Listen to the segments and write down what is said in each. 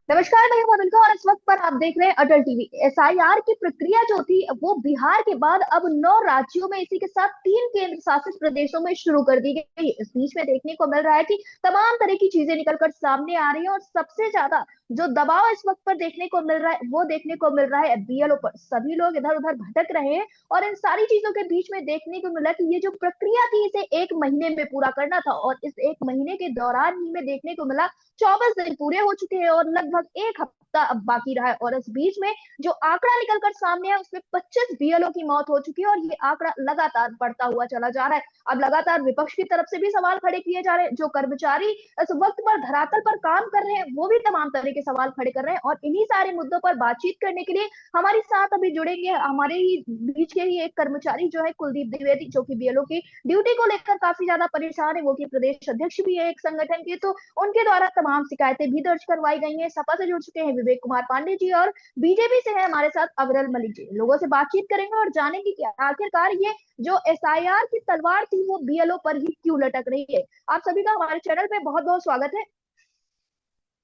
नमस्कार, मैं हूं अमिका और इस वक्त पर आप देख रहे हैं अटल टीवी। एसआईआर की प्रक्रिया जो थी वो बिहार के बाद अब 9 राज्यों में, इसी के साथ 3 केंद्र शासित प्रदेशों में शुरू कर दी गई। इस बीच में देखने को मिल रहा है कि तमाम तरह की चीजें निकलकर सामने आ रही है और सबसे ज्यादा जो दबाव इस वक्त पर देखने को मिल रहा है वो देखने को मिल रहा है बीएलओ पर। सभी लोग इधर उधर भटक रहे हैं और इन सारी चीजों के बीच में देखने को मिला कि ये जो प्रक्रिया थी इसे 1 महीने में पूरा करना था और इस 1 महीने के दौरान ही में देखने को मिला 24 दिन पूरे हो चुके हैं और लगभग एक हफ्ता अब बाकी रहा है। और इस बीच में जो आंकड़ा निकलकर सामने है उसमें 25 बीएलओ की मौत हो चुकी है और ये आंकड़ा लगातार बढ़ता हुआ चला जा रहा है। अब लगातार विपक्ष की तरफ से भी सवाल खड़े किए जा रहे हैं। जो कर्मचारी इस वक्त पर धरातल पर काम कर रहे हैं वो भी तमाम तरह के सवाल खड़े कर रहे हैं और इन्हीं सारे मुद्दों पर बातचीत करने के लिए हमारे साथ अभी जुड़ेंगे हमारे ही बीच के ही एक कर्मचारी जो है कुलदीप द्विवेदी, जो कि बीएलओ की ड्यूटी को लेकर काफी ज्यादा परेशान है। वो की प्रदेश अध्यक्ष भी है एक संगठन के, तो उनके द्वारा तमाम शिकायतें भी दर्ज करवाई गई हैं। सपा से जुड़ चुके हैं विवेक कुमार पांडे जी और बीजेपी से है हमारे साथ अविरल मलिक जी। लोगों से बातचीत करेंगे और जानेंगे कि आखिरकार ये जो एसआईआर की तलवार थी वो बीएलओ पर ही क्यों लटक रही है। आप सभी का हमारे चैनल पे बहुत बहुत स्वागत है।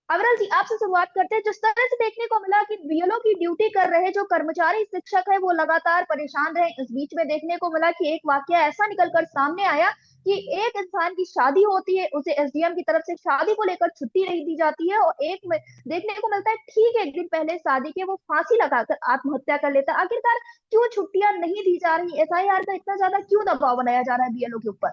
अविरल जी, आपसे शुरुआत करते हैं। जिस तरह से देखने को मिला कि बीएलओ की ड्यूटी कर रहे जो कर्मचारी शिक्षक है वो लगातार परेशान रहे। इस बीच में देखने को मिला कि एक वाकया ऐसा निकलकर सामने आया कि एक इंसान की शादी होती है, उसे एसडीएम की तरफ से शादी को लेकर छुट्टी नहीं दी जाती है और एक में देखने को मिलता है ठीक 1 दिन पहले शादी के वो फांसी लगाकर आत्महत्या कर लेता है। आखिरकार क्यों छुट्टियां नहीं दी जा रही? एसआईआर का इतना ज्यादा क्यों दबाव बनाया जा रहा है बीएलओ के ऊपर?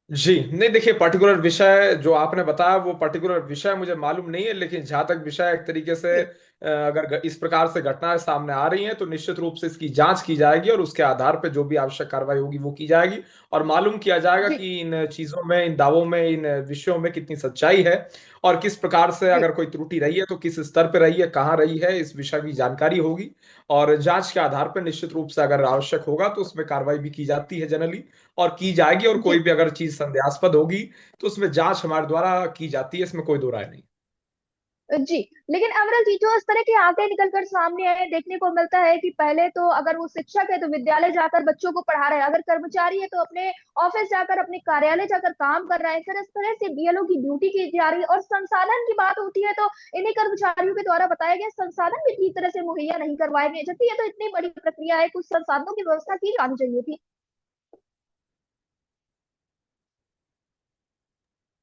जी नहीं, देखिए, पर्टिकुलर विषय जो आपने बताया वो पर्टिकुलर विषय मुझे मालूम नहीं है, लेकिन जहां तक विषय एक तरीके से जी। अगर इस प्रकार से घटनाएं सामने आ रही हैं तो निश्चित रूप से इसकी जांच की जाएगी और उसके आधार पर जो भी आवश्यक कार्रवाई होगी वो की जाएगी और मालूम किया जाएगा जी। कि इन चीजों में, इन दावों में, इन विषयों में कितनी सच्चाई है और किस प्रकार से जी। अगर कोई त्रुटि रही है तो किस स्तर पर रही है, कहाँ रही है, इस विषय की जानकारी होगी। और जांच के आधार पर निश्चित रूप से अगर आवश्यक होगा तो उसमें कार्रवाई भी की जाती है जनरली और की जाएगी, और कोई जी। भी अगर चीज संदेहास्पद होगी तो उसमें जांच हमारे द्वारा की जाती है, इसमें कोई दो राय नहीं। जी। लेकिन अमरल जी, जो इस तरह के आंकड़े निकलकर सामने आए देखने को मिलता है कि पहले तो अगर वो शिक्षक है तो विद्यालय जाकर बच्चों को पढ़ा रहे हैं, अगर कर्मचारी है तो अपने ऑफिस जाकर, अपने कार्यालय जाकर काम कर रहा है। फिर इस तरह से बीएलओ की ड्यूटी की जा रही है और संसाधन की बात होती है तो इन्हीं कर्मचारियों के द्वारा बताया गया संसाधन भी ठीक तरह से मुहैया नहीं करवाए गए, जबकि ये तो इतनी बड़ी प्रक्रिया है, कुछ संसाधनों की व्यवस्था की जानी चाहिए थी।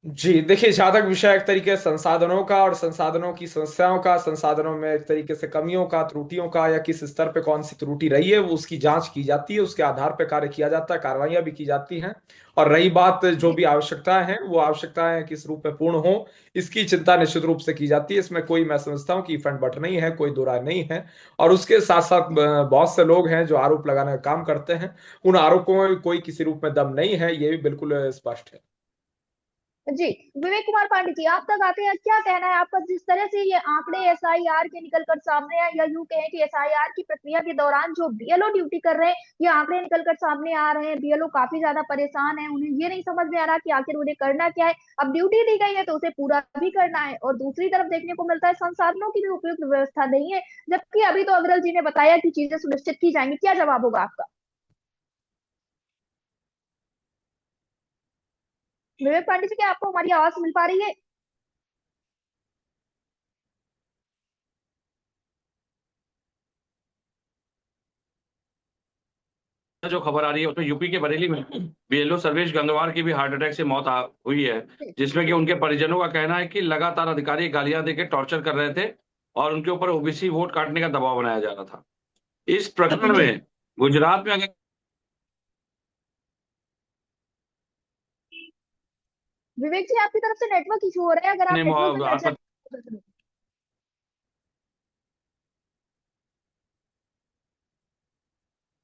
जी देखिए, जहाँ तक विषय एक तरीके से संसाधनों का और संसाधनों की समस्याओं का, संसाधनों में एक तरीके से कमियों का, त्रुटियों का, या किस स्तर पे कौन सी त्रुटि रही है वो उसकी जांच की जाती है, उसके आधार पर कार्य किया जाता है, कार्रवाइयां भी की जाती हैं। और रही बात जो जी। भी आवश्यकताएं हैं, वो आवश्यकताएं किस रूप में पूर्ण हो इसकी चिंता निश्चित रूप से की जाती है। इसमें कोई, मैं समझता हूँ कि फंड बट नहीं है, कोई दो राय नहीं है। और उसके साथ साथ बहुत से लोग हैं जो आरोप लगाने का काम करते हैं, उन आरोपों में कोई किसी रूप में दम नहीं है, ये भी बिल्कुल स्पष्ट है। जी। विवेक कुमार पांडे जी, आप तक आते हैं। क्या कहना है आपका? जिस तरह से ये आंकड़े एसआईआर के निकलकर सामने आए, या यूं कहें कि एसआईआर की प्रक्रिया के दौरान जो बीएलओ ड्यूटी कर रहे हैं ये आंकड़े निकलकर सामने आ रहे हैं, बीएलओ काफी ज्यादा परेशान है, उन्हें ये नहीं समझ में आ रहा कि आखिर उन्हें करना क्या है। अब ड्यूटी दी गई है तो उसे पूरा भी करना है और दूसरी तरफ देखने को मिलता है संसाधनों की भी उपयुक्त व्यवस्था नहीं है, जबकि अभी तो अग्रल जी ने बताया कि चीजें सुनिश्चित की जाएंगी। क्या जवाब होगा आपका? विवेक पांडे जी, क्या आपको हमारी आवाज मिल पा रही है? जो खबर आ रही है उसमें यूपी के बरेली में बीएलओ सर्वेश गंगवार की भी हार्ट अटैक से मौत हुई है। जिसमें कि उनके परिजनों का कहना है कि लगातार अधिकारी गालियां देकर टॉर्चर कर रहे थे और उनके ऊपर ओबीसी वोट काटने का दबाव बनाया जा रहा था। इस प्रकरण जी। में गुजरात में अगर विवेक जी, आपकी तरफ से नेटवर्क इशू हो रहा है, अगर आप नेटवर्क में बैठ आत्महत्या जाए।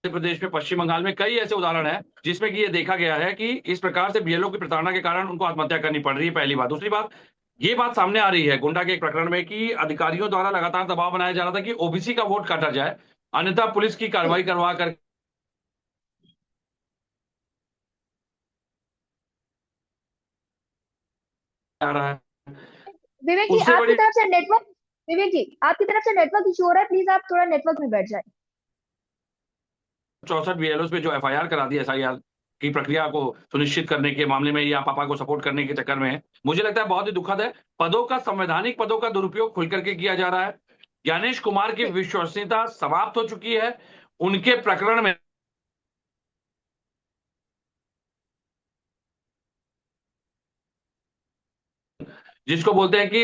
मध्य प्रदेश में, पश्चिम बंगाल में कई ऐसे उदाहरण हैं जिसमें कि ये देखा गया है कि इस प्रकार से बीएलओ की प्रताड़ना के कारण उनको आत्महत्या करनी पड़ रही है। पहली बात। दूसरी बात, ये बात सामने आ रही है गोंडा के एक प्रकरण में कि अधिकारियों द्वारा लगातार दबाव बनाया जा रहा था कि ओबीसी का वोट काटा जाए, अन्यथा पुलिस की जी। कार्रवाई करवा कर आ रहा है। विवेक जी, उससे आपकी बड़ी तरफ से नेटवर्क विवेक जी, आपकी तरफ से नेटवर्क इशू हो रहा है, प्लीज आप थोड़ा नेटवर्क में बैठ जाए। 64 बीएलओ पे जो एफआईआर करा दी एसआईआर की प्रक्रिया को सुनिश्चित करने के मामले में या पापा को सपोर्ट करने के चक्कर में है। मुझे लगता है बहुत ही दुखद है। पदों का, संवैधानिक पदों का दुरुपयोग खुल करके किया जा रहा है। ज्ञानेश कुमार की विश्वसनीयता समाप्त हो चुकी है। उनके प्रकरण में जिसको बोलते हैं कि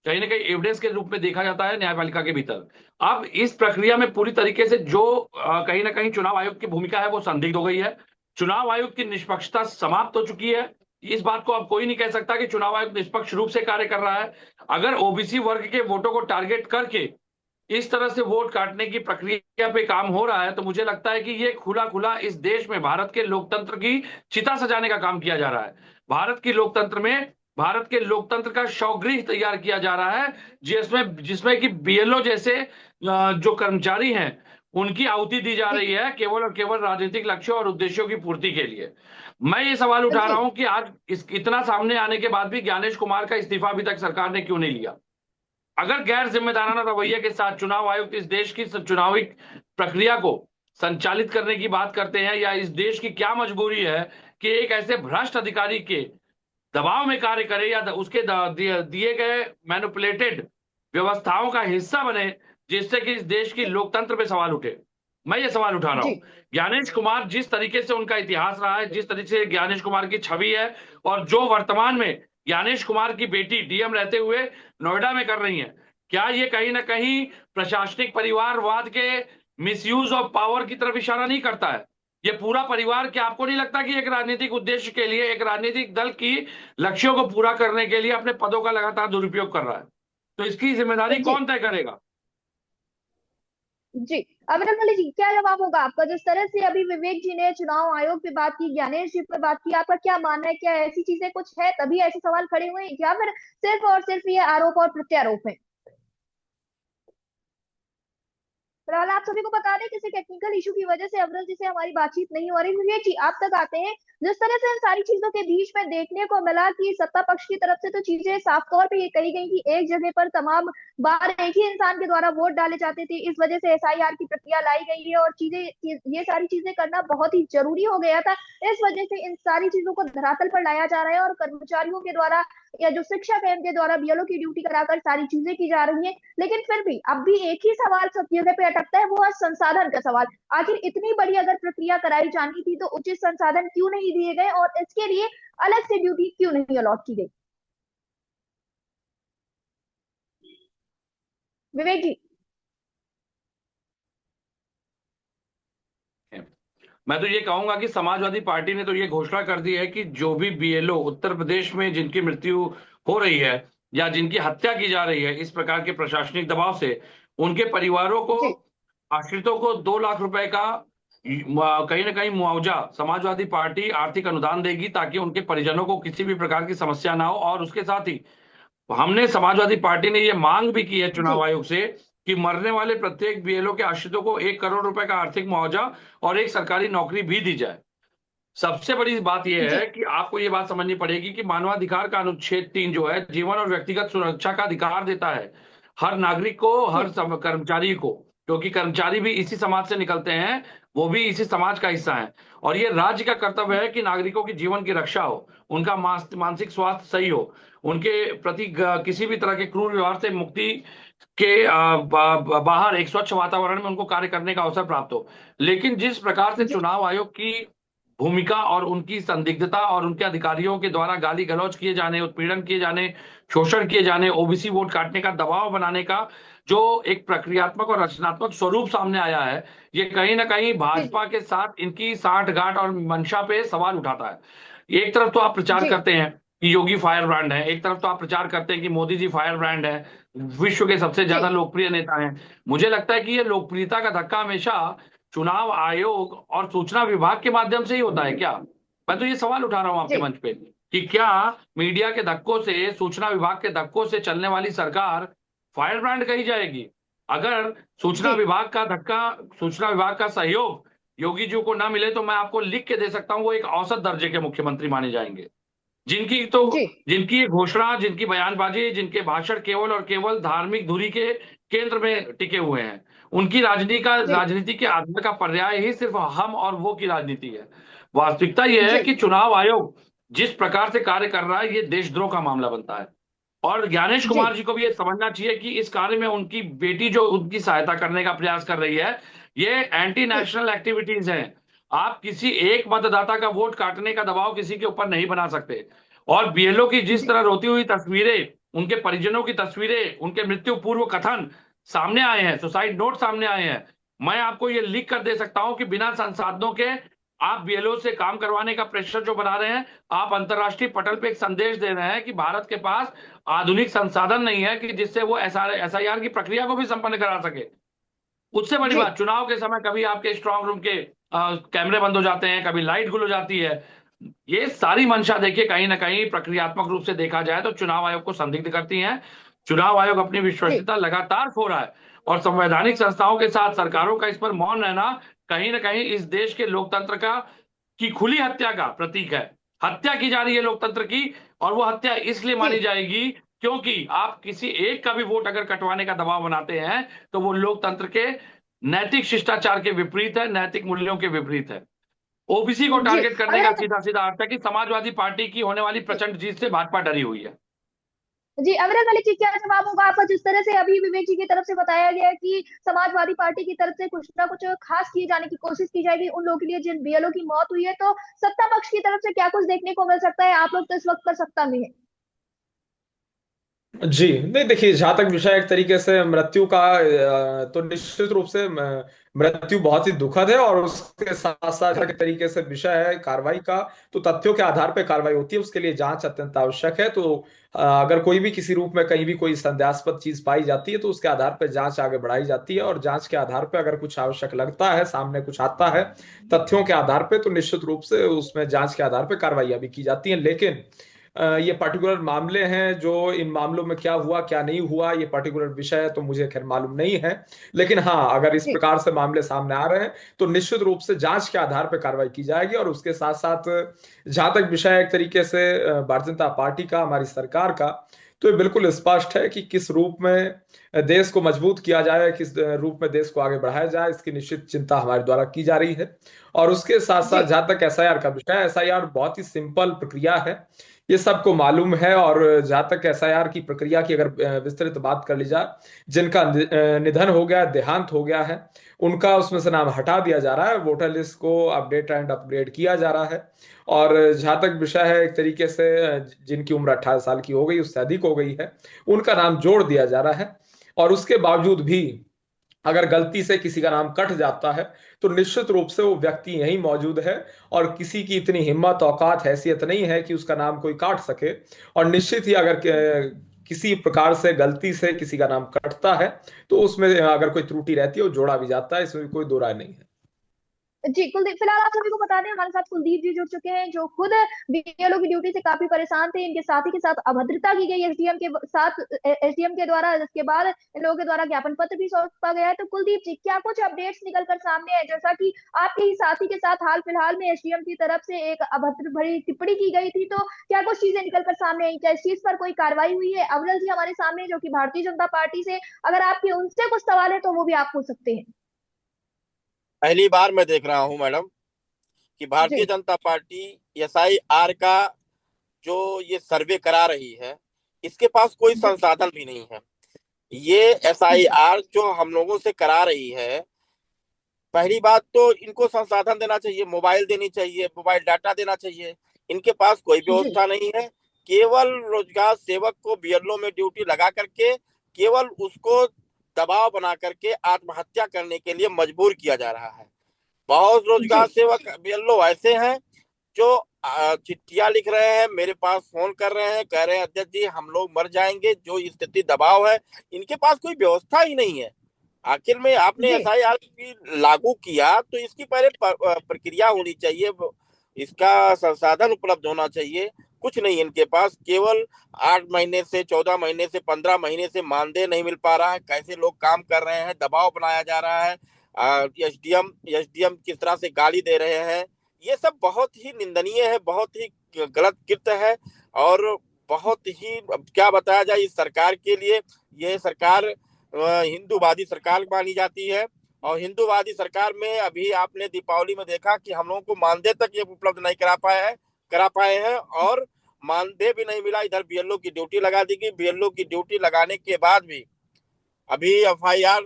कहीं ना कहीं एविडेंस के रूप में देखा जाता है न्यायपालिका के भीतर। अब इस प्रक्रिया में पूरी तरीके से जो कहीं ना कहीं चुनाव आयोग की भूमिका है वो संदिग्ध हो गई है। चुनाव आयोग की निष्पक्षता समाप्त हो चुकी है। इस बात को अब कोई नहीं कह सकता कि चुनाव आयोग निष्पक्ष रूप से कार्य कर रहा है। अगर ओबीसी वर्ग के वोटों को टारगेट करके इस तरह से वोट काटने की प्रक्रिया पे काम हो रहा है तो मुझे लगता है कि ये खुला खुला इस देश में भारत के लोकतंत्र की चिता सजाने का काम किया जा रहा है। भारत की लोकतंत्र में, भारत के लोकतंत्र का शवगृह तैयार किया जा रहा है, जिसमें जिसमें कि बीएलओ जैसे जो कर्मचारी हैं उनकी आहुति दी जा रही है केवल और केवल राजनीतिक लक्ष्यों और उद्देश्यों की पूर्ति के लिए। मैं ये सवाल उठा रहा हूं कि आज इतना सामने आने के बाद भी ज्ञानेश कुमार का इस्तीफा अभी तक सरकार ने क्यों नहीं लिया? अगर गैर जिम्मेदाराना रवैये के साथ चुनाव आयुक्त इस देश की चुनावी प्रक्रिया को संचालित करने की बात करते हैं, या इस देश की क्या मजबूरी है कि एक ऐसे भ्रष्ट अधिकारी के दबाव में कार्य करे या उसके दिए गए मैनिपुलेटेड व्यवस्थाओं का हिस्सा बने, जिससे कि इस देश की लोकतंत्र पे सवाल उठे। मैं ये सवाल उठा रहा हूं। ज्ञानेश कुमार, जिस तरीके से उनका इतिहास रहा है, जिस तरीके से ज्ञानेश कुमार की छवि है, और जो वर्तमान में ज्ञानेश कुमार की बेटी डीएम रहते हुए नोएडा में कर रही हैं, क्या ये कहीं ना कहीं प्रशासनिक परिवारवाद के मिसयूज ऑफ पावर की तरफ इशारा नहीं करता है? ये पूरा परिवार, क्या आपको नहीं लगता कि एक राजनीतिक उद्देश्य के लिए, एक राजनीतिक दल की लक्ष्यों को पूरा करने के लिए अपने पदों का लगातार दुरुपयोग कर रहा है? तो इसकी जिम्मेदारी कौन तय करेगा? जी, अमरन मलिक जी, क्या जवाब होगा आपका? जिस तरह से अभी विवेक जी ने चुनाव आयोग पे बात की, ज्ञानेश जी पे बात की, आपका क्या मानना है? क्या ऐसी चीजें कुछ है तभी ऐसे सवाल खड़े हुए हैं, या फिर सिर्फ और सिर्फ ये आरोप और प्रत्यारोप है? फिलहाल आप सभी को बता दें, किसी टेक्निकल इशू की वजह से अवरल जी से हमारी बातचीत नहीं हो रही। विवेक जी, आप तक आते हैं। जिस तरह से इन सारी चीजों के बीच में देखने को मिला कि सत्ता पक्ष की तरफ से तो चीजें साफ तौर पे ये कही गई कि एक जगह पर तमाम बार एक ही इंसान के द्वारा वोट डाले जाते थे, इस वजह से एसआईआर की प्रक्रिया लाई गई है और ये सारी चीजें करना बहुत ही जरूरी हो गया था। इस वजह से इन सारी चीजों को धरातल पर लाया जा रहा है और कर्मचारियों के द्वारा या जो शिक्षक है उनके द्वारा बीएलओ की ड्यूटी कराकर सारी चीजें की जा रही हैं। लेकिन फिर भी अब भी एक ही सवाल सब जगह पे अटकता है, वो है संसाधन का सवाल। आखिर इतनी बड़ी अगर प्रक्रिया कराई जानी थी तो उचित संसाधन क्यों नहीं दिए गए और इसके लिए अलग से ड्यूटी क्यों नहीं अलॉट की गई? विवेक जी। मैं तो ये कहूंगा कि समाजवादी पार्टी ने तो ये घोषणा कर दी है कि जो भी बीएलओ उत्तर प्रदेश में जिनकी मृत्यु हो रही है या जिनकी हत्या की जा रही है इस प्रकार के प्रशासनिक दबाव से, उनके परिवारों को, आश्रितों को 2 लाख रुपए का कहीं ना कहीं मुआवजा समाजवादी पार्टी आर्थिक अनुदान देगी, ताकि उनके परिजनों को किसी भी प्रकार की समस्या ना हो। और उसके साथ ही हमने, समाजवादी पार्टी ने ये मांग भी की है चुनाव आयोग से कि मरने वाले प्रत्येक बीएलओ के आश्रितों को 1 करोड़ रुपए का आर्थिक मुआवजा और एक सरकारी नौकरी भी दी जाए। सबसे बड़ी बात यह है कि आपको ये बात समझनी पड़ेगी कि मानवाधिकार का अनुच्छेद 3 जो है, जीवन और व्यक्तिगत सुरक्षा का अधिकार देता है हर नागरिक को, हर कर्मचारी को, क्योंकि कर्मचारी भी इसी समाज से निकलते हैं, वो भी इसी समाज का हिस्सा है। और ये राज्य का कर्तव्य है कि नागरिकों की जीवन की रक्षा हो, उनका मानसिक स्वास्थ्य सही हो, उनके प्रति किसी भी तरह के क्रूर व्यवहार से मुक्ति के बाहर एक स्वच्छ वातावरण में उनको कार्य करने का अवसर प्राप्त हो। लेकिन जिस प्रकार से चुनाव आयोग की भूमिका और उनकी संदिग्धता और उनके अधिकारियों के द्वारा गाली गलौज किए जाने, उत्पीड़न किए जाने, शोषण किए जाने, ओबीसी वोट काटने का दबाव बनाने का जो एक प्रक्रियात्मक और रचनात्मक स्वरूप सामने आया है, ये कहीं ना कहीं भाजपा के साथ इनकी साठगांठ और मंशा पे सवाल उठाता है। एक तरफ तो आप प्रचार करते हैं कि योगी फायर ब्रांड है, एक तरफ तो आप प्रचार करते हैं कि मोदी जी फायर ब्रांड है, विश्व के सबसे ज्यादा लोकप्रिय नेता हैं। मुझे लगता है कि ये लोकप्रियता का धक्का हमेशा चुनाव आयोग और सूचना विभाग के माध्यम से ही होता है क्या? मैं तो ये सवाल उठा रहा हूं आपके मंच पे कि क्या मीडिया के धक्कों से, सूचना विभाग के धक्कों से चलने वाली सरकार फायर ब्रांड कही जाएगी? अगर सूचना विभाग का धक्का, सूचना विभाग का सहयोग योगी जी को ना मिले तो मैं आपको लिख के दे सकता हूं, वो एक औसत दर्जे के मुख्यमंत्री माने जाएंगे। जिनकी ये घोषणा, जिनकी बयानबाजी, जिनके भाषण केवल और केवल धार्मिक धुरी के केंद्र में टिके हुए हैं। उनकी राजनीति के आधार का पर्याय ही सिर्फ हम और वो की राजनीति है। वास्तविकता यह है जी कि चुनाव आयोग जिस प्रकार से कार्य कर रहा है, ये देशद्रोह का मामला बनता है। और ज्ञानेश जी कुमार जी को भी ये समझना चाहिए कि इस कार्य में उनकी बेटी जो उनकी सहायता करने का प्रयास कर रही है, ये एंटी जी नेशनल एक्टिविटीज हैं। आप किसी एक मतदाता का वोट काटने का दबाव किसी के ऊपर नहीं बना सकते। और बीएलओ की जिस जी तरह रोती हुई तस्वीरें, उनके परिजनों की तस्वीरें, उनके मृत्यु पूर्व कथन सामने आए हैं, सुसाइड नोट सामने आए हैं, मैं आपको ये लिख कर दे सकता हूं कि बिना संसाधनों के आप बीएलओ से काम करवाने का प्रेशर जो बना रहे हैं, आप अंतर्राष्ट्रीय पटल पे एक संदेश दे रहे हैं कि भारत के पास आधुनिक संसाधन नहीं है कि जिससे वो एसआईआर की प्रक्रिया को भी संपन्न करा सके। उससे बड़ी जी बात, चुनाव के समय कभी आपके स्ट्रांग रूम के कैमरे बंद हो जाते हैं, कभी लाइट गुल हो जाती है। ये सारी मंशा देखिए कहीं ना कहीं प्रक्रियात्मक रूप से देखा जाए तो चुनाव आयोग को संदिग्ध करती हैं। चुनाव आयोग अपनी जी विश्वसनीयता लगातार खो रहा है, और संवैधानिक संस्थाओं के साथ सरकारों का इस पर मौन रहना कहीं ना कहीं इस देश के लोकतंत्र का की खुली हत्या का प्रतीक है। हत्या की जा रही है लोकतंत्र की, और वो हत्या इसलिए मानी जी जाएगी क्योंकि आप किसी एक का भी वोट अगर कटवाने का दबाव बनाते हैं तो वो लोकतंत्र के नैतिक शिष्टाचार के विपरीत है, नैतिक मूल्यों के विपरीत है। ओबीसी को जी टारगेट करने का अगर सीधा सीधा अर्थ है कि समाजवादी पार्टी की होने वाली प्रचंड जीत से भाजपा डरी हुई है। जी अमृत वाली चीज क्या जवाब होगा आपका, जिस तरह से अभी विवेक जी की तरफ से बताया गया है कि समाजवादी पार्टी की तरफ से कुछ ना कुछ खास किए जाने की कोशिश की जाएगी उन लोगों के लिए जिन बीएलओ की मौत हुई है, तो सत्ता पक्ष की तरफ से क्या कुछ देखने को मिल सकता है? आप लोग तो इस वक्त पर सत्ता में है। जी नहीं, देखिए जहां तक विषय एक तरीके से मृत्यु का, तो निश्चित रूप से मृत्यु बहुत ही दुखद है, और उसके साथ साथ एक तरीके से विषय है कार्रवाई का। तो तथ्यों के आधार पर कार्रवाई होती है, उसके लिए जांच अत्यंत आवश्यक है। तो अगर कोई भी किसी रूप में कहीं भी कोई संदेहास्पद चीज पाई जाती है तो उसके आधार पर जांच आगे बढ़ाई जाती है, और जांच के आधार पर अगर कुछ आवश्यक लगता है, सामने कुछ आता है तथ्यों के आधार पर, तो निश्चित रूप से उसमें जांच के आधार पर कार्रवाई भी की जाती है। लेकिन ये पर्टिकुलर मामले हैं, जो इन मामलों में क्या हुआ क्या नहीं हुआ, ये पर्टिकुलर विषय है तो मुझे खैर मालूम नहीं है। लेकिन हाँ, अगर इस जी प्रकार से मामले सामने आ रहे हैं तो निश्चित रूप से जांच के आधार पर कार्रवाई की जाएगी। और उसके साथ साथ जहां तक विषय एक तरीके से भारतीय जनता पार्टी का, हमारी सरकार का, तो ये बिल्कुल स्पष्ट है कि किस रूप में देश को मजबूत किया जाए, किस रूप में देश को आगे बढ़ाया जाए, इसकी निश्चित चिंता हमारे द्वारा की जा रही है। और उसके साथ जी साथ जहां तक एसआईआर का विषय है, एसआईआर बहुत ही सिंपल प्रक्रिया है, ये सबको मालूम है। और जहां तक एसआईआर की प्रक्रिया की अगर विस्तृत बात कर ली जाए, जिनका निधन हो गया, देहांत हो गया है, उनका उसमें से नाम हटा दिया जा रहा है, वोटर लिस्ट को अपडेट एंड अपग्रेड किया जा रहा है। और जहां तक विषय है एक तरीके से जिनकी उम्र 18 साल की हो गई, उससे अधिक हो गई है, उनका नाम जोड़ दिया जा रहा है। और उसके बावजूद भी अगर गलती से किसी का नाम कट जाता है तो निश्चित रूप से वो व्यक्ति यहीं मौजूद है, और किसी की इतनी हिम्मत, औकात, हैसियत नहीं है कि उसका नाम कोई काट सके। और निश्चित ही अगर किसी प्रकार से गलती से किसी का नाम कटता है तो उसमें अगर कोई त्रुटि रहती है वो जोड़ा भी जाता है, इसमें कोई दो राय नहीं है। जी कुलदीप, फिलहाल आप सभी को बता दें हमारे साथ कुलदीप जी जुड़ चुके हैं, जो खुद बीएलओ की ड्यूटी से काफी परेशान थे। इनके साथी के साथ अभद्रता की गई एसडीएम के साथ, एसडीएम के द्वारा, जिसके बाद इन लोगों के द्वारा ज्ञापन पत्र भी सौंपा गया है। तो कुलदीप जी, क्या कुछ अपडेट्स निकल कर सामने है? जैसा कि आपके ही साथी के साथ हाल फिलहाल में एसडीएम की तरफ से एक अभद्र भरी टिप्पणी की गई थी, तो क्या कुछ चीजें निकल कर सामने आई? क्या इस चीज पर कोई कार्रवाई हुई है? अविरल जी हमारे सामने, जो कि भारतीय जनता पार्टी से, अगर आपके उनसे कुछ सवाल है तो वो भी आप पूछ सकते हैं। पहली बार मैं देख रहा हूं मैडम कि भारतीय जी जनता पार्टी एसआईआर का जो ये सर्वे करा रही है, इसके पास कोई जी संसाधन भी नहीं है। ये जी एसआईआर जो हम लोगों से करा रही है, पहली बात तो इनको संसाधन देना चाहिए, मोबाइल देनी चाहिए, मोबाइल डाटा देना चाहिए। इनके पास कोई जी व्यवस्था नहीं है। केवल रोजगार सेवक को बीएलओ में ड्यूटी लगा करके केवल उसको दबाव बना करके आत्महत्या करने के लिए मजबूर किया जा रहा है। बहुत जी रोजगार सेवक बीएलओ ऐसे हैं जो चिट्ठियां लिख रहे हैं, मेरे पास फोन कर रहे हैं, कह रहे हैं अध्यक्ष जी हम लोग मर जाएंगे, जो स्थिति दबाव है। इनके पास कोई व्यवस्था ही नहीं है। आखिर में आपने जी एसआईआर की लागू किया तो इसकी पहले प्रक्रिया होनी चाहिए, इसका संसाधन उपलब्ध होना चाहिए। कुछ नहीं इनके पास, केवल 8 महीने से 14 महीने से 15 महीने से मानदेय नहीं मिल पा रहा है, कैसे लोग काम कर रहे हैं, दबाव बनाया जा रहा है, एसडीएम किस तरह से गाली दे रहे हैं। ये सब बहुत ही निंदनीय है, बहुत ही गलत कृत्य है। और बहुत ही, अब क्या बताया जाए इस सरकार के लिए। यह सरकार हिंदूवादी सरकार मानी जाती है। और हिंदूवादी सरकार में अभी आपने दीपावली में देखा कि हम लोगों को मानदेय तक ये उपलब्ध नहीं करा पाए हैं। और मानदेय भी नहीं मिला, इधर बीएलओ की ड्यूटी लगा दी गई। बीएलओ की ड्यूटी लगाने के बाद भी अभी एफआईआर,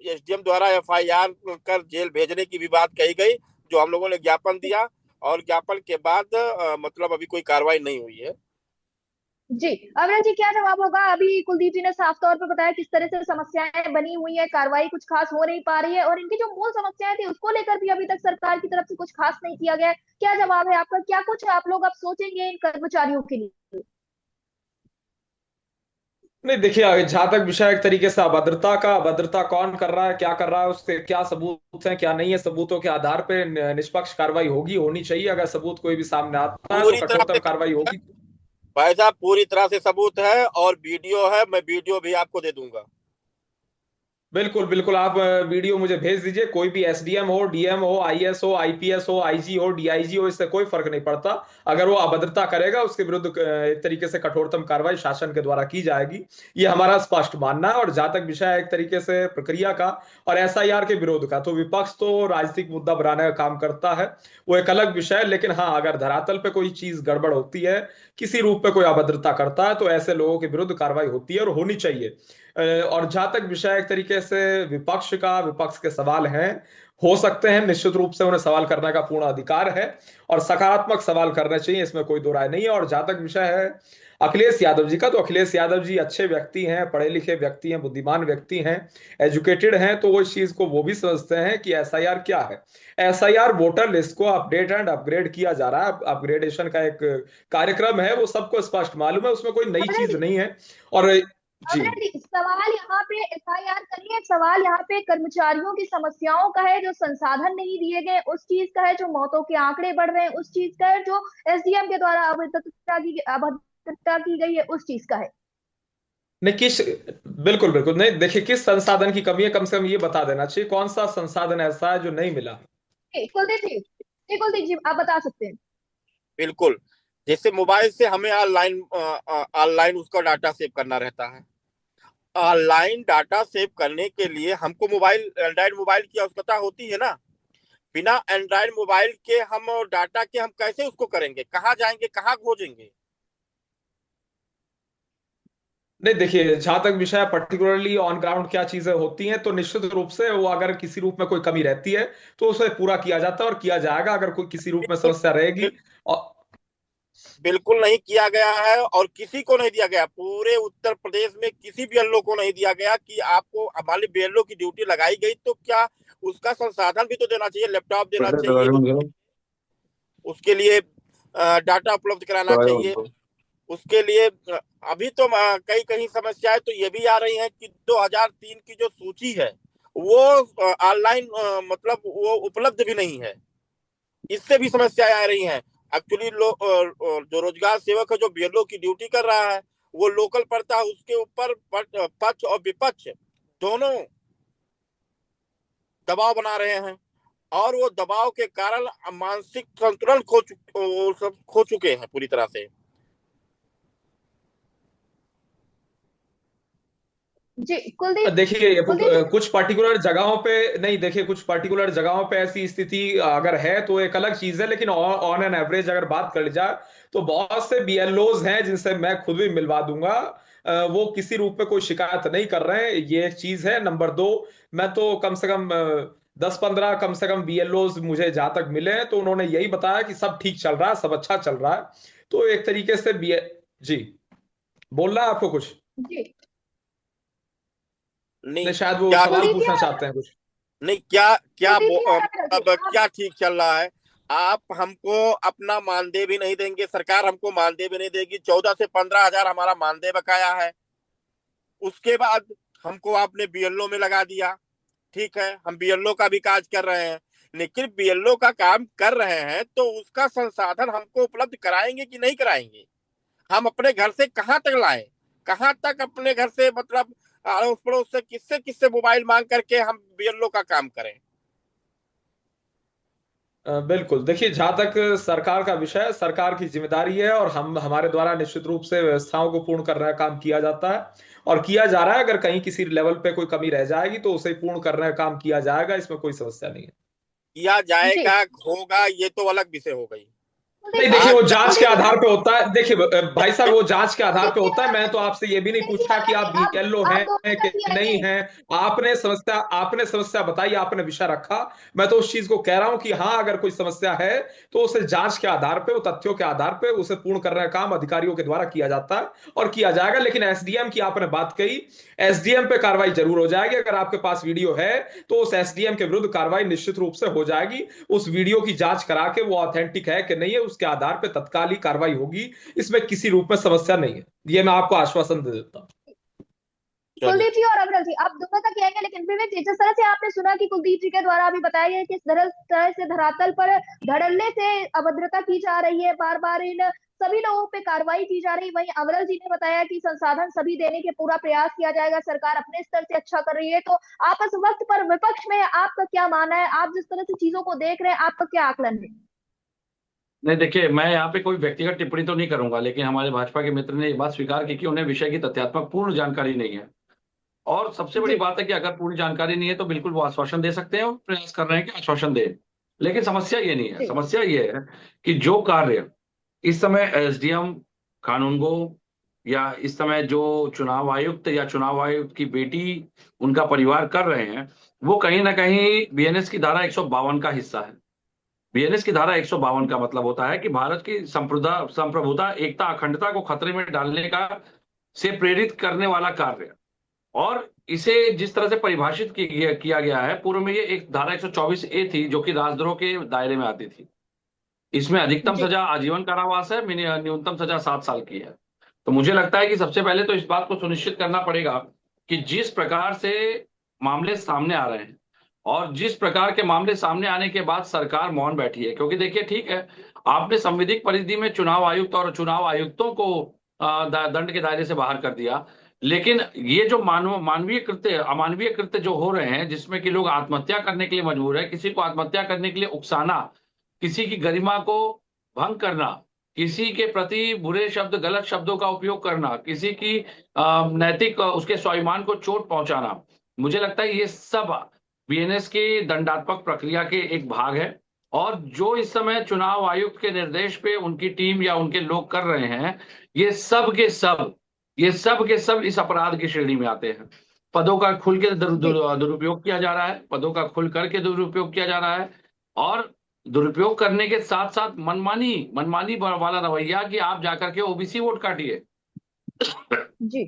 एसडीएम द्वारा एफआईआर कर जेल भेजने की भी बात कही गई, जो हम लोगों ने ज्ञापन दिया। और ज्ञापन के बाद मतलब अभी कोई कार्रवाई नहीं हुई है। जी, अविनाश जी, क्या जवाब होगा? अभी कुलदीप जी ने साफ तौर पर बताया किस तरह से समस्याएं बनी हुई है, कार्रवाई कुछ खास हो नहीं पा रही है, और इनकी जो मूल समस्याएं थी उसको लेकर भी अभी तक सरकार की तरफ से कुछ खास नहीं किया गया है। क्या जवाब है आपका? क्या कुछ आप लोग अब सोचेंगे इन कर्मचारियों के लिए? नहीं देखिए, जहां तक विषय एक तरीके से अभद्रता का, अभद्रता कौन कर रहा है, क्या कर रहा है, उसके क्या सबूत हैं, क्या नहीं है, सबूतों के आधार पे निष्पक्ष कार्रवाई होनी चाहिए। अगर सबूत कोई भी सामने आता है तो पूरी तरह कठोरतम से कार्रवाई सबूत है होगी। भाई साहब, पूरी तरह से सबूत है और वीडियो है। मैं वीडियो भी आपको दे दूंगा। बिल्कुल बिल्कुल, आप वीडियो मुझे भेज दीजिए। कोई भी एसडीएम हो, डीएम हो, आईएएस हो, आईपीएस हो, आईजी हो, डीआईजी हो, इससे कोई फर्क नहीं पड़ता। अगर वो अभद्रता करेगा उसके विरुद्ध एक तरीके से कठोरतम कार्रवाई शासन के द्वारा की जाएगी, ये हमारा स्पष्ट मानना है। और जहां तक विषय है एक तरीके से प्रक्रिया का और एसआईआर के विरोध का, तो विपक्ष तो राजनीतिक मुद्दा बनाने का काम करता है, वो एक अलग विषय है। लेकिन हाँ, अगर धरातल पे कोई चीज गड़बड़ होती है, किसी रूप पे कोई अभद्रता करता है, तो ऐसे लोगों के विरुद्ध कार्रवाई होती है और होनी चाहिए। और जहां तक विषय एक तरीके से विपक्ष के सवाल हैं, हो सकते हैं, निश्चित रूप से उन्हें सवाल करने का पूर्ण अधिकार है और सकारात्मक सवाल करने चाहिए, इसमें कोई दो राय नहीं है। और जहां तक विषय है अखिलेश यादव जी का, तो अखिलेश यादव जी अच्छे व्यक्ति हैं, पढ़े लिखे व्यक्ति हैं, बुद्धिमान व्यक्ति हैं, एजुकेटेड हैं, तो वो इस चीज को वो भी समझते हैं कि एसआईआर क्या है। एसआईआर वोटर लिस्ट को अपडेट एंड अपग्रेड किया जा रहा है, अपग्रेडेशन का एक कार्यक्रम है, वो सबको स्पष्ट मालूम है, उसमें कोई नई अविनाश चीज जी, नहीं है। और जी, अविनाश जी, सवाल यहाँ पे एसआईआर का नहीं है, सवाल यहाँ पे कर्मचारियों की समस्याओं का है, जो संसाधन नहीं दिए गए उस चीज का है, जो मौतों के आंकड़े बढ़ रहे हैं उस चीज का है, जो एसडीएम के द्वारा अभद्रता की गई है उस चीज का है। नहीं किस, बिल्कुल बिल्कुल नहीं, देखिए किस संसाधन की कमी है, कम से कम ये बता देना चाहिए, कौन सा संसाधन ऐसा है जो नहीं मिला। कुलदीप जी, आप बता सकते हैं। बिल्कुल। जैसे मोबाइल से हमें ऑनलाइन ऑनलाइन उसका डाटा सेव करना रहता है। ऑनलाइन डाटा सेव करने के लिए हमको मोबाइल, एंड्रॉइड मोबाइल की आवश्यकता होती है ना। बिना एंड्रॉइड मोबाइल के हम डाटा के हम कैसे उसको करेंगे, कहाँ जाएंगे, कहाँ खोजेंगे? नहीं देखिए, जहां तक विषय पर्टिकुलरली ऑन ग्राउंड क्या चीजें होती हैं, तो निश्चित रूप से वो अगर किसी रूप में कोई कमी रहती है तो उसे पूरा किया जाता है और किया जाएगा, अगर कोई किसी रूप में बिल्कुल समस्या रहेगी। और बिल्कुल नहीं किया गया है और किसी को नहीं दिया गया। पूरे उत्तर प्रदेश में किसी बीएलओ को नहीं दिया गया कि आपको मान ली बीएलओ की ड्यूटी लगाई गई तो क्या उसका संसाधन भी तो देना चाहिए, लैपटॉप देना चाहिए, उसके लिए डाटा उपलब्ध कराना चाहिए, उसके लिए अभी तो कई कहीं समस्याएं तो ये भी आ रही हैं कि 2003 की जो सूची है वो ऑनलाइन मतलब वो उपलब्ध भी नहीं है। इससे भी समस्याएं आ रही हैं। एक्चुअली जो रोजगार सेवक है, जो बीएलओ की ड्यूटी कर रहा है, वो लोकल पड़ता है, उसके ऊपर पक्ष और विपक्ष दोनों दबाव बना रहे हैं। और वो दबाव के कारण मानसिक संतुलन खो चुके हैं पूरी तरह से। जी, कुलदीप। देखिए कुलदीप जी। कुछ पर्टिकुलर जगहों पे नहीं, देखिए कुछ पर्टिकुलर जगहों पे ऐसी स्थिति अगर है तो एक अलग चीज है, लेकिन ऑन एन एवरेज अगर बात कर ली जाए तो बहुत से बीएलओज हैं जिनसे मैं खुद भी मिलवा दूंगा, वो किसी रूप में कोई शिकायत नहीं कर रहे हैं, ये एक चीज है। नंबर दो, मैं तो कम से कम 10-15 कम से कम बीएलओज मुझे जहां तक मिले हैं तो उन्होंने यही बताया कि सब ठीक चल रहा है, सब अच्छा चल रहा है। तो एक तरीके से बी, जी, बोलना है आपको कुछ? नहीं, नहीं, शायद वो क्या सवाल कुलदीप जी पूछना और चाहते हैं कुछ। नहीं, क्या क्या कुलदीप जी और अविनाश जी, अब आप। क्या ठीक चल रहा है? आप हमको अपना मानदेय भी नहीं देंगे, सरकार हमको मानदेय भी नहीं देगी। 14 से 15 हजार हमारा मानदेय बकाया है। उसके बाद हमको आपने बीएलओ में लगा दिया। ठीक है, हम बीएलओ का भी काज कर रहे हैं, लेकिन बीएलओ का काम कर रहे हैं तो उसका संसाधन हमको उपलब्ध कराएंगे कि नहीं कराएंगे? हम अपने घर से कहाँ तक लाएं? कहाँ तक अपने घर से मतलब अड़ोस पड़ोस से किससे किससे मोबाइल मांग करके हम बीएलओ का काम करें? बिल्कुल। देखिए, जहां तक सरकार का विषय है, सरकार की जिम्मेदारी है और हम हमारे द्वारा निश्चित रूप से व्यवस्थाओं को पूर्ण करने का काम किया जाता है और किया जा रहा है। अगर कहीं किसी लेवल पे कोई कमी रह जाएगी तो उसे पूर्ण करने का काम किया जाएगा, इसमें कोई समस्या नहीं है। किया जी जाएगा, होगा, ये तो अलग विषय हो गई। कुलदीप नहीं, जी, देखिए, वो आज का जांच के कुलदीप जी आधार आप पे होता है। देखिए भाई साहब, वो जांच के आधार पे देखिए होता है। मैं तो आपसे ये भी नहीं देखिए पूछा कि आप आप बीएलओ आप हैं दोनों कि तरफ ही नहीं आइए। हैं। आपने समस्या बताई, आपने विषय रखा। मैं तो उस चीज को कह रहा हूं कि हाँ, अगर कोई समस्या है तो उसे जांच के आधार पे, वो तथ्यों के आधार पे उसे पूर्ण करने का काम अधिकारियों के द्वारा किया जाता है और किया जाएगा। लेकिन एसडीएम की आपने बात कही, एसडीएम पे कार्रवाई जरूर हो जाएगी। अगर आपके पास वीडियो है तो उस एसडीएम के विरुद्ध कार्रवाई निश्चित रूप से हो जाएगी। उस वीडियो की जांच करा के वो ऑथेंटिक है कि नहीं है, उसके आधार पर तत्काल ही कार्रवाई होगी। इसमें किसी रूप में समस्या नहीं है, ये मैं आपको आश्वासन दे देता हूं। चलिए। कुलदीप जी और अविरल जी, आप दोनों तक आएंगे, लेकिन विवेक जी, जिस तरह से आपने सुना कि कुलदीप जी के द्वारा अभी बताया गया कि इस तरह से धरातल पर धड़ल्ले से अभद्रता की जा रही है, बार बार इन सभी लोगों पे कार्रवाई की जा रही है। वहीं अविरल जी ने बताया कि संसाधन सभी देने के पूरा प्रयास किया जाएगा, सरकार अपने स्तर से अच्छा कर रही है। तो आप इस वक्त पर विपक्ष में आपका क्या मानना है? आप जिस तरह से चीजों को देख रहे हैं, आपका क्या आकलन है? नहीं, देखिए, मैं यहाँ पे कोई व्यक्तिगत टिप्पणी तो नहीं करूंगा, लेकिन हमारे भाजपा के मित्र ने ये बात स्वीकार की कि उन्हें विषय की तथ्यात्मक पूर्ण जानकारी नहीं है। और सबसे बड़ी जी बात है कि अगर पूरी जानकारी नहीं है तो बिल्कुल वो आश्वासन दे सकते हैं और प्रयास कर रहे हैं कि आश्वासन दे। लेकिन समस्या ये नहीं है, जी समस्या ये है कि जो कार्य इस समय एसडीएम, कानूनगो, या इस समय जो चुनाव आयुक्त या चुनाव आयुक्त की बेटी, उनका परिवार कर रहे हैं, वो कहीं ना कहीं बीएनएस की धारा 152 का हिस्सा है। बीएनएस की धारा 152 का मतलब होता है कि भारत की संप्रभुता, एकता, अखंडता को खतरे में डालने का से प्रेरित करने वाला कार्य। और इसे जिस तरह से परिभाषित किया गया है, पूर्व में ये एक धारा 124A थी जो कि राजद्रोह के दायरे में आती थी। इसमें अधिकतम जी सजा आजीवन कारावास है, न्यूनतम सजा 7 साल की है। तो मुझे लगता है कि सबसे पहले तो इस बात को सुनिश्चित करना पड़ेगा कि जिस प्रकार से मामले सामने आ रहे हैं और जिस प्रकार के मामले सामने आने के बाद सरकार मौन बैठी है, क्योंकि देखिए, ठीक है, आपने संविधिक परिधि में चुनाव आयुक्त और चुनाव आयुक्तों को दंड के दायरे से बाहर कर दिया। लेकिन ये जो मानवीय कृत्य, अमानवीय कृत्य जो हो रहे हैं, जिसमें कि लोग आत्महत्या करने के लिए मजबूर है, किसी को आत्महत्या करने के लिए उकसाना, किसी की गरिमा को भंग करना, किसी के प्रति बुरे शब्द, गलत शब्दों का उपयोग करना, किसी की नैतिक उसके स्वाभिमान को चोट पहुंचाना, मुझे लगता है ये सब बीएनएस की दंडात्मक प्रक्रिया के एक भाग है। और जो इस समय चुनाव आयुक्त के निर्देश पे उनकी टीम या उनके लोग कर रहे हैं, ये सब इस अपराध की श्रेणी में आते हैं। पदों का खुल के जी दुरुपयोग किया जा रहा है, पदों का खुल करके दुरुपयोग किया जा रहा है। और दुरुपयोग करने के साथ साथ मनमानी मनमानी वाला रवैया कि आप जाकर के ओबीसी वोट काटिए। जी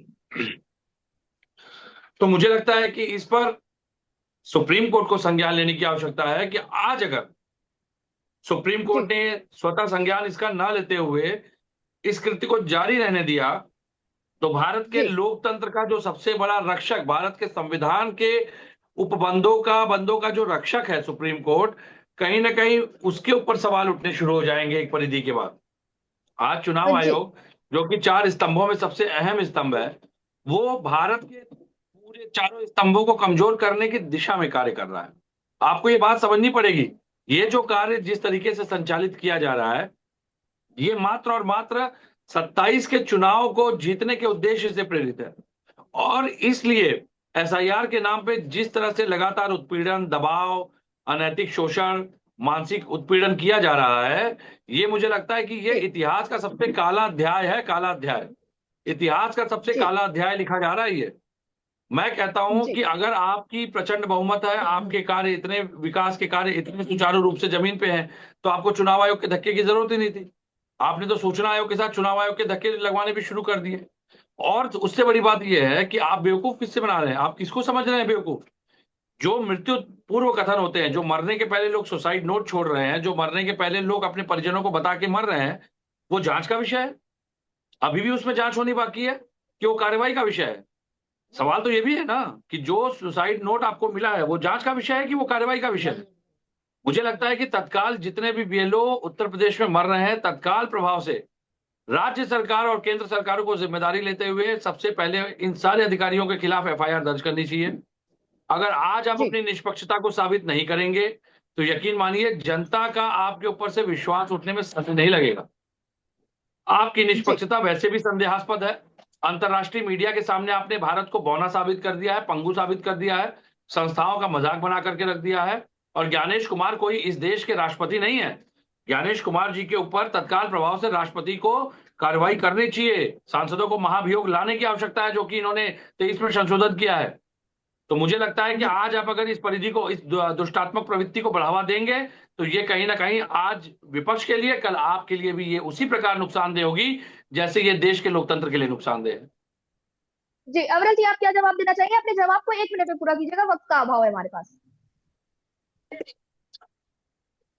तो मुझे लगता है कि इस पर सुप्रीम कोर्ट को संज्ञान लेने की आवश्यकता है कि आज अगर सुप्रीम जी कोर्ट ने स्वतः संज्ञान इसका न लेते हुए इस कृत्य को जारी रहने दिया, तो भारत के जी लोकतंत्र का जो सबसे बड़ा रक्षक, भारत के संविधान के बंदों का जो रक्षक है सुप्रीम कोर्ट, कहीं ना कहीं उसके ऊपर सवाल उठने शुरू हो जाएंगे एक परिधि के बाद। आज चुनाव जी आयोग, जो कि 4 स्तंभों में सबसे अहम स्तंभ है, वो भारत के पूरे चारों स्तंभों को कमजोर करने की दिशा में कार्य कर रहा है। आपको ये बात समझनी पड़ेगी, ये जो कार्य जिस तरीके से संचालित किया जा रहा है, ये मात्र और मात्र 27 के चुनाव को जीतने के उद्देश्य से प्रेरित है। और इसलिए एसआईआर के नाम पे जिस तरह से लगातार उत्पीड़न, दबाव, अनैतिक शोषण, मानसिक उत्पीड़न किया जा रहा है, ये मुझे लगता है कि ये जी इतिहास का सबसे काला अध्याय है, काला अध्याय। इतिहास का सबसे जी काला अध्याय लिखा जा रहा है ये। मैं कहता हूं जी कि अगर आपकी प्रचंड बहुमत है, आपके कार्य इतने, विकास के कार्य इतने सुचारू रूप से जमीन पे हैं, तो आपको चुनाव आयोग के धक्के की जरूरत ही नहीं थी। आपने तो सूचना आयोग के साथ चुनाव आयोग के धक्के लगवाने भी शुरू कर दिए। और उससे बड़ी बात यह है कि आप बेवकूफ किससे बना रहे हैं, आप किसको समझ रहे हैं बेवकूफ? जो मृत्यु पूर्व कथन होते हैं, जो मरने के पहले लोग सुसाइड नोट छोड़ रहे हैं, जो मरने के पहले लोग अपने परिजनों को बता के मर रहे हैं, वो जांच का विषय है। अभी भी उसमें जांच होनी बाकी है कि वो कार्रवाई का विषय है। सवाल तो ये भी है ना कि जो सुसाइड नोट आपको मिला है वो जांच का विषय है कि वो कार्रवाई का विषय है। मुझे लगता है कि तत्काल जितने भी बीएलओ उत्तर प्रदेश में मर रहे हैं, तत्काल प्रभाव से राज्य सरकार और केंद्र सरकारों को जिम्मेदारी लेते हुए सबसे पहले इन सारे अधिकारियों के खिलाफ एफआईआर दर्ज करनी चाहिए। अगर आज हम जी अपनी निष्पक्षता को साबित नहीं करेंगे तो यकीन मानिए जनता का आपके ऊपर से विश्वास उठने में समय नहीं लगेगा। आपकी जी निष्पक्षता वैसे भी संदेहास्पद है। अंतर्राष्ट्रीय मीडिया के सामने आपने भारत को बौना साबित कर दिया है, पंगु साबित कर दिया है, संस्थाओं का मजाक बना करके रख दिया है। और ज्ञानेश कुमार कोई इस देश के राष्ट्रपति नहीं है। ज्ञानेश कुमार जी के ऊपर तत्काल प्रभाव से राष्ट्रपति को कार्रवाई करनी चाहिए। सांसदों को महाभियोग लाने की आवश्यकता है, जो कि इन्होंने 23 में संशोधन किया है। तो मुझे लगता है कि जी आज आप अगर इस परिधि को, इस दुष्टात्मक प्रवृत्ति को बढ़ावा देंगे, तो ये कहीं ना कहीं आज विपक्ष के लिए, कल आपके लिए भी ये उसी प्रकार नुकसानदेह होगी जैसे ये देश के लोकतंत्र के लिए नुकसानदेह है। जी अविरल जी, आप क्या जवाब देना चाहेंगे? अपने जवाब को 1 मिनट में पूरा कीजिएगा, वक्त का अभाव है हमारे पास।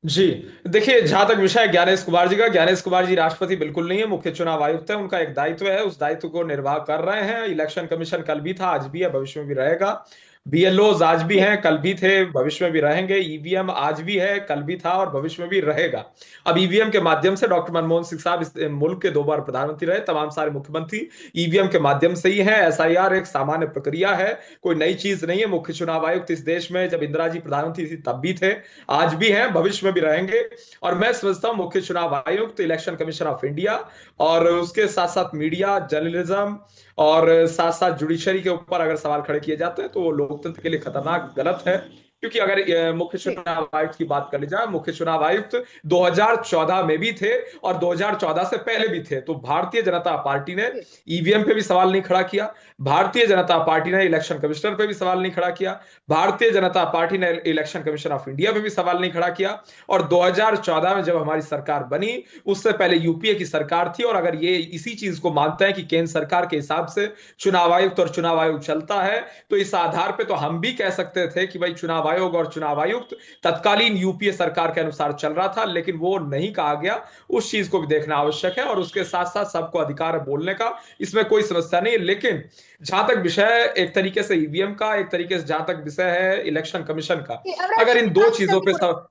जी देखिए, जहां तक विषय ज्ञानेश कुमार जी का, ज्ञानेश कुमार जी राष्ट्रपति बिल्कुल नहीं है, मुख्य चुनाव आयुक्त है। उनका एक दायित्व है, उस दायित्व को निर्वाह कर रहे हैं। इलेक्शन कमीशन कल भी था, आज भी है, भविष्य में भी रहेगा। बीएलओ आज भी जी हैं, कल भी थे, भविष्य में भी रहेंगे। ईवीएम आज भी है, कल भी था और भविष्य में भी रहेगा। अब ईवीएम के माध्यम से डॉक्टर मनमोहन सिंह साहब इस मुल्क के 2 बार प्रधानमंत्री रहे, तमाम सारे मुख्यमंत्री ईवीएम के माध्यम से ही है। एसआईआर एक सामान्य प्रक्रिया है, कोई नई चीज नहीं है। मुख्य चुनाव आयुक्त इस देश में जब इंदिरा जी प्रधानमंत्री थी तब भी थे, आज भी हैं, भविष्य में भी रहेंगे। और मैं समझता हूं मुख्य चुनाव आयुक्त, इलेक्शन कमीशन ऑफ इंडिया और उसके साथ साथ मीडिया, जर्नलिज्म और साथ साथ जुडिशरी के ऊपर अगर सवाल खड़े किए जाते हैं तो वो लोकतंत्र के लिए खतरनाक, गलत है। क्योंकि अगर मुख्य जी चुनाव आयुक्त की बात कर ली जाए, मुख्य चुनाव आयुक्त 2014 में भी थे और 2014 से पहले भी थे। तो भारतीय जनता पार्टी ने जी ईवीएम पे भी सवाल नहीं खड़ा किया, भारतीय जनता पार्टी ने इलेक्शन कमिश्नर पे भी सवाल नहीं खड़ा किया, भारतीय जनता पार्टी ने इलेक्शन कमीशन ऑफ इंडिया पे भी सवाल नहीं खड़ा किया। और 2014 में जब हमारी सरकार बनी, उससे पहले यूपीए की सरकार थी। और अगर ये इसी चीज को मानते हैं कि केंद्र सरकार के हिसाब से चुनाव आयुक्त और चुनाव आयोग चलता है, तो इस आधार पे तो हम भी कह सकते थे कि भाई चुनाव आयोग और चुनाव आयुक्त तत्कालीन यूपीए सरकार के अनुसार चल रहा था। लेकिन वो नहीं कहा गया, उस चीज को भी देखना आवश्यक है। और उसके साथ साथ सबको अधिकार है बोलने का, इसमें कोई समस्या नहीं है। लेकिन जहां तक विषय एक तरीके से ईवीएम का, एक तरीके से जहां तक विषय है इलेक्शन कमीशन का, जी अविरल अगर जी, इन दो आप चीजों जल्दी पे पूरा। सब,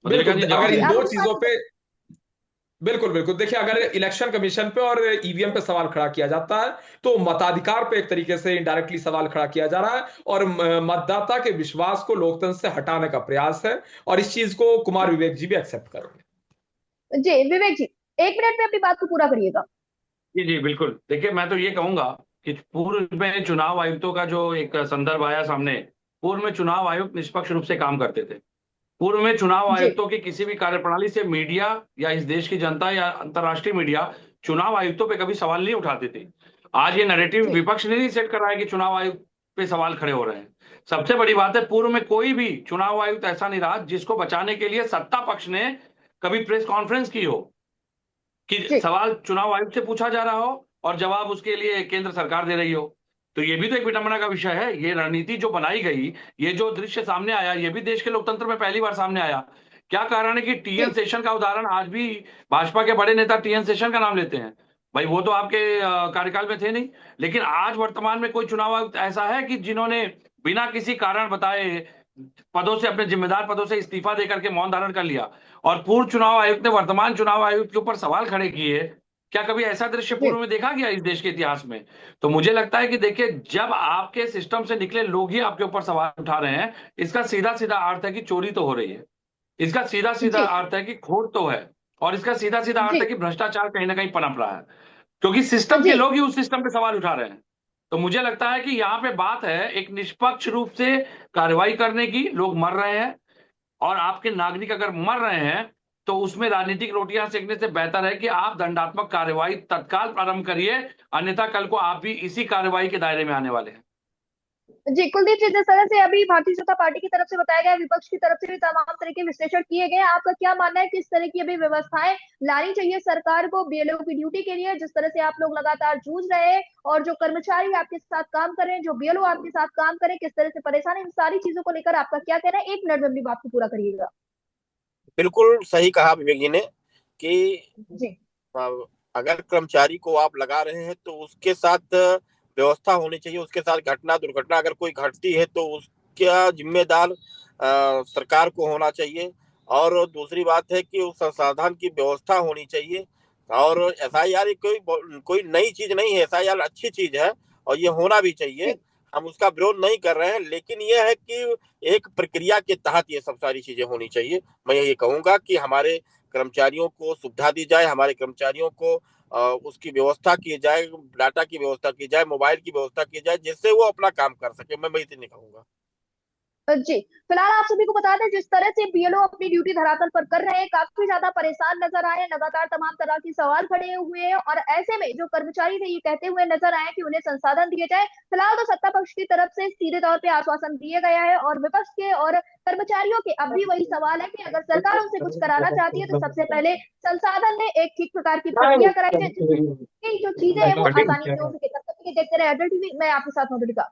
मधुलिका जी बिल्कुल, जवाब अगर जी इन दीजिए। आप दो अपनी बात चीजों पे, बिल्कुल बिल्कुल, देखिए अगर इलेक्शन कमीशन पे और ईवीएम पे सवाल खड़ा किया जाता है तो मताधिकार पे एक तरीके से इनडायरेक्टली सवाल खड़ा किया जा रहा है और मतदाता के विश्वास को लोकतंत्र से हटाने का प्रयास है। और इस चीज को कुमार विवेक जी भी एक्सेप्ट करेंगे। जी विवेक जी, 1 मिनट में अपनी बात को पूरा करिएगा। जी जी बिल्कुल। देखिए, मैं तो ये कहूंगा कि पूर्व में चुनाव आयुक्तों का जो एक संदर्भ आया सामने, पूर्व में चुनाव आयुक्त निष्पक्ष रूप से काम करते थे। पूर्व में चुनाव जी आयुक्तों की किसी भी कार्यप्रणाली से मीडिया या इस देश की जनता या अंतर्राष्ट्रीय मीडिया चुनाव आयुक्तों पे कभी सवाल नहीं उठाते थे। आज ये नैरेटिव जी विपक्ष ने नहीं सेट करा है कि चुनाव आयुक्त पे सवाल खड़े हो रहे हैं। सबसे बड़ी बात है, पूर्व में कोई भी चुनाव आयुक्त ऐसा नहीं रहा जिसको बचाने के लिए सत्ता पक्ष ने कभी प्रेस कॉन्फ्रेंस की हो, कि जी सवाल चुनाव आयुक्त से पूछा जा रहा हो और जवाब उसके लिए केंद्र सरकार दे रही हो। तो ये भी तो एक विडंबना का विषय है। ये रणनीति जो बनाई गई, ये जो दृश्य सामने आया, ये भी देश के लोकतंत्र में पहली बार सामने आया। क्या कारण है कि टीएन जी शेषन का उदाहरण आज भी भाजपा के बड़े नेता टीएन शेषन का नाम लेते हैं? भाई वो तो आपके कार्यकाल में थे नहीं। लेकिन आज वर्तमान में कोई चुनाव आयुक्त ऐसा है कि जिन्होंने बिना किसी कारण बताए पदों से, अपने जिम्मेदार पदों से इस्तीफा देकर के मौन धारण कर लिया और पूर्व चुनाव आयुक्त ने वर्तमान चुनाव आयुक्त के ऊपर सवाल खड़े किए? क्या कभी ऐसा दृश्य जी पूर्व में देखा गया इस देश के इतिहास में? तो मुझे लगता है कि देखिए, जब आपके सिस्टम से निकले लोग ही आपके ऊपर सवाल उठा रहे हैं, इसका सीधा सीधा अर्थ है कि चोरी तो हो रही है, इसका सीधा सीधा जी अर्थ है कि खोट तो है, और इसका सीधा सीधा अर्थ जी है कि भ्रष्टाचार कहीं ना कहीं पनप रहा है, क्योंकि सिस्टम के जी लोग ही उस सिस्टम पे सवाल उठा रहे हैं। तो मुझे लगता है कि यहाँ पे बात है एक निष्पक्ष रूप से कार्रवाई करने की। लोग मर रहे हैं और आपके नागरिक अगर मर रहे हैं तो उसमें राजनीतिक रोटियां सेकने से बेहतर है कि आप दंडात्मक कार्रवाई तत्काल प्रारंभ करिए, अन्यथा कल को आप भी इसी कार्रवाई के दायरे में आने वाले हैं। जी कुलदीप जी, जिस तरह से अभी भारतीय जनता पार्टी की तरफ से बताया गया, विपक्ष की तरफ से भी तमाम तरह के विश्लेषण किए गए, आपका क्या मानना है किस तरह की अभी व्यवस्थाएं लानी चाहिए सरकार को बीएलओ की ड्यूटी के लिए, जिस तरह से आप लोग लगातार जूझ रहे हैं और जो कर्मचारी आपके साथ काम कर रहे हैं, जो बीएलओ आपके साथ काम करें, किस तरह से परेशान है, इन सारी चीजों को लेकर आपका क्या कहना है? 1 मिनट में अपनी बात को पूरा करिएगा। बिल्कुल सही कहा विवेक जी ने कि जी अगर कर्मचारी को आप लगा रहे हैं तो उसके साथ व्यवस्था होनी चाहिए, उसके साथ घटना दुर्घटना अगर कोई घटती है तो उसका जिम्मेदार सरकार को होना चाहिए। और दूसरी बात है कि उस संसाधन की व्यवस्था होनी चाहिए। और एसआईआर कोई नई चीज नहीं है, एसआईआर अच्छी चीज है और ये होना भी चाहिए। जी हम उसका विरोध नहीं कर रहे हैं, लेकिन यह है कि एक प्रक्रिया के तहत ये सब सारी चीजें होनी चाहिए। मैं यही कहूंगा कि हमारे कर्मचारियों को सुविधा दी जाए, हमारे कर्मचारियों को उसकी व्यवस्था की जाए, डाटा की व्यवस्था की जाए, मोबाइल की व्यवस्था की जाए, जिससे वो अपना काम कर सके। मैं इतनी कहूंगा। जी, फिलहाल आप सभी को बता दें जिस तरह से बीएलओ अपनी ड्यूटी धरातल पर कर रहे हैं, काफी ज्यादा परेशान नजर आए, लगातार तमाम तरह के सवाल खड़े हुए हैं और ऐसे में जो कर्मचारी थे ये कहते हुए नजर आए कि उन्हें संसाधन दिए जाए। फिलहाल तो सत्ता पक्ष की तरफ से सीधे तौर पे आश्वासन दिया गया है और विपक्ष के और कर्मचारियों के अब भी वही सवाल है कि अगर सरकार उनसे कुछ कराना चाहती है तो सबसे पहले संसाधन में एक ठीक प्रकार की प्रक्रिया कराई जाए, जिससे जो चीजें हैं वो आसानी से हो सके। तब तक के लिए देखते रहे अटल टीवी। मैं आपके साथ मधुलिका।